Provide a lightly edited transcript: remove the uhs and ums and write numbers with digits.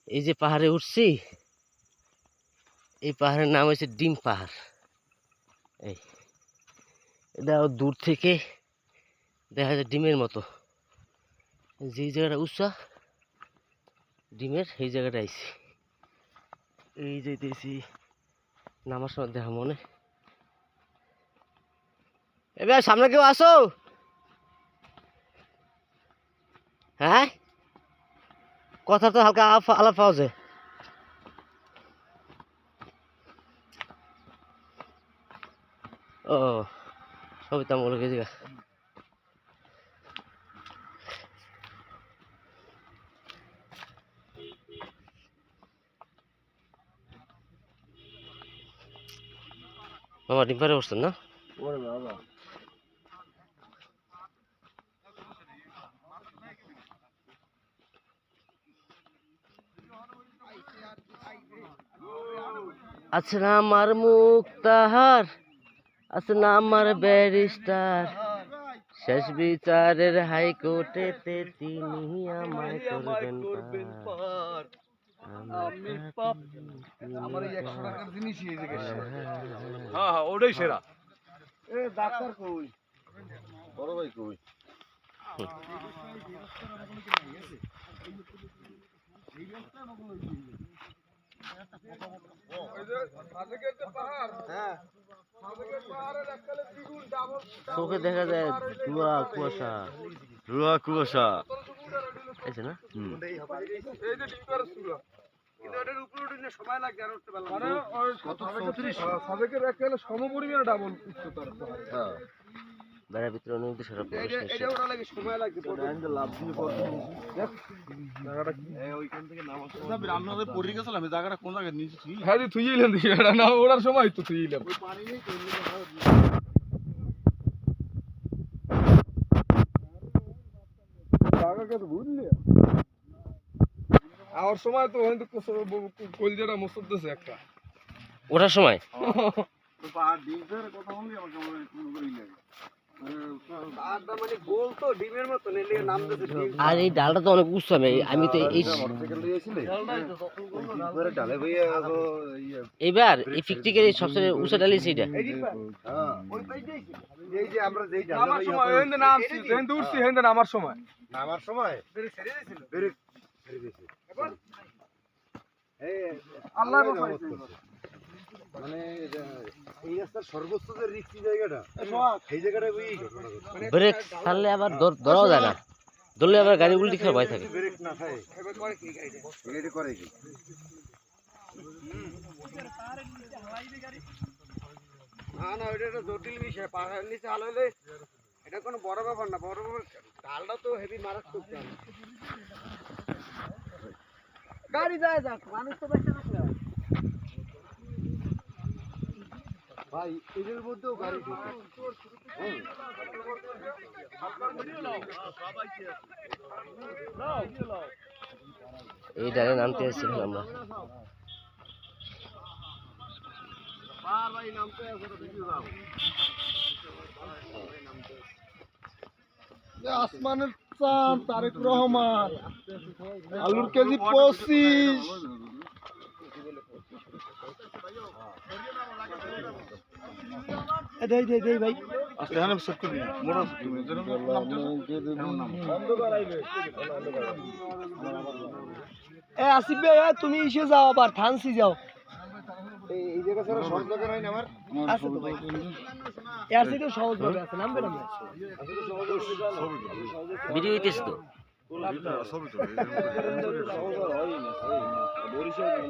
এই যে পাহাড়ে উঠছি, এই পাহাড়ের নাম হচ্ছে ডিম পাহাড়। এই এটা দূর থেকে দেখা যায় ডিমের মতো। যে জায়গাটা উঁচা ডিমের, এই জায়গাটা আইছি। এই যেতেছি নামার সময় দেখা মনে। এবার সামনে কেউ আসো? হ্যাঁ, কথা তো হালকা আলাপ পাওয়া যায়। ও সবিতা মূলক এই জায়গা। মামা ডিম পাড়ে বসছেন না? আছে না আমার মুক্তাহার, আছে না আমার ব্যারিস্টার, শেষ বিচারের হাইকোর্টেতে তিনি আমায় করবেন পার। আমি পাপি আমার এই 100 টাকার জিনিসই এই জায়গায় সেরা। হ্যাঁ হ্যাঁ ওটাই সেরা। এ ডাক্তার কই? বড় ভাই কই? চোখে দেখা যায় ধোঁয়া কুয়াশা, রুয়া কুয়াশা। এই যে না এই যে ডিম করে সুরা। কিন্তু এটার উপরে উঠতে সময় লাগে আর উঠতে পারলাম না। মানে কত 34 সাবেকের একেবারে সমপরিমাণে ডাবল উচ্চতার পাহাড়। হ্যাঁ। বেড়ার ভিতরে অনেক কিছু এটা ওটা লাগে সময় লাগে। পড়ে লাভ দিয়ে পড়তে দেখ জায়গাটা কি ওইখান থেকে নাম আসছে। আমি রান্নাতে পড়ে গেছিলাম এই জায়গাটা কোন জায়গায় নিচে তুই? হ্যাঁ তুই তুইইলেন দিই এটা না ওড়ার সময় তো তুইইলাম। ওই পানি নেই তো জায়গাকে তো বুঝলি আর সময় তো হয়তো কলজাটা মসুদছে একটা ওঠার সময়। তো পাহাড় ডিমের কথা বললি আমাকে মনে করি লাগে। পাহাড়টা মানে গোল তো ডিমের মতো নেলে নাম দিতে ডিম। আর এই ডালটা তো অনেক উঁচু। আমি তো এই মোটরসাইকেল দিয়ে এসেছিলে করে ডালে ভাইয়া এবার এই ফিকটিকের সবচেয়ে উঁচা ডালি সেইটা। হ্যাঁ ওই পাইতেই এই যে আমরা যেই ডালে নামার সময় হেন্দে নামছি হেন্দে উঠছি হেন্দে নামার সময় ব্রেক ছেড়ে দিয়েছিল ব্রেক ছেড়ে দিয়েছিল এবার এই আল্লাহর রহমতে মানে এই রাস্তার সর্বোচ্চ যে রিস্কি জায়গাটা এই জায়গাটা ব্রেক ছাড়লে আবার ধরাও যায় না, ধরলে আবার গাড়ি উল্টি খাওয়ার ভয় থাকে। ব্রেক না খায় এবার করে কি গাড়ি এটা করে কি না না ওইটা একটা জটিল বিষয়। পাহাড়ের নিচে আলো হলে এটা কোনো বড় ব্যাপার না। বড় ব্যাপার ঢালটা তো হেভি মারাত্মক ঢাল। গাড়ি যায় যাক মানুষ তো বেঁচে থাকলে ভাই এদের মধ্যেও গাড়ি ঢুকে। এই ডালে নামতে এসেছিলাম আমরা। আসমানের চাঁদ তারেক রহমান আলুর কেজি 25। ভাই আসিফ ভাই তুমি এসে যাও আবার থানসি যাও। এই জায়গা ছাড়া সহজ জায়গা নাই না আমার আছে তো ভাই এসে তো সহজ ভাবে আছে নামবে না ভিডিও হইতেছে তো সবই তো সহজ হয় না বরিশাল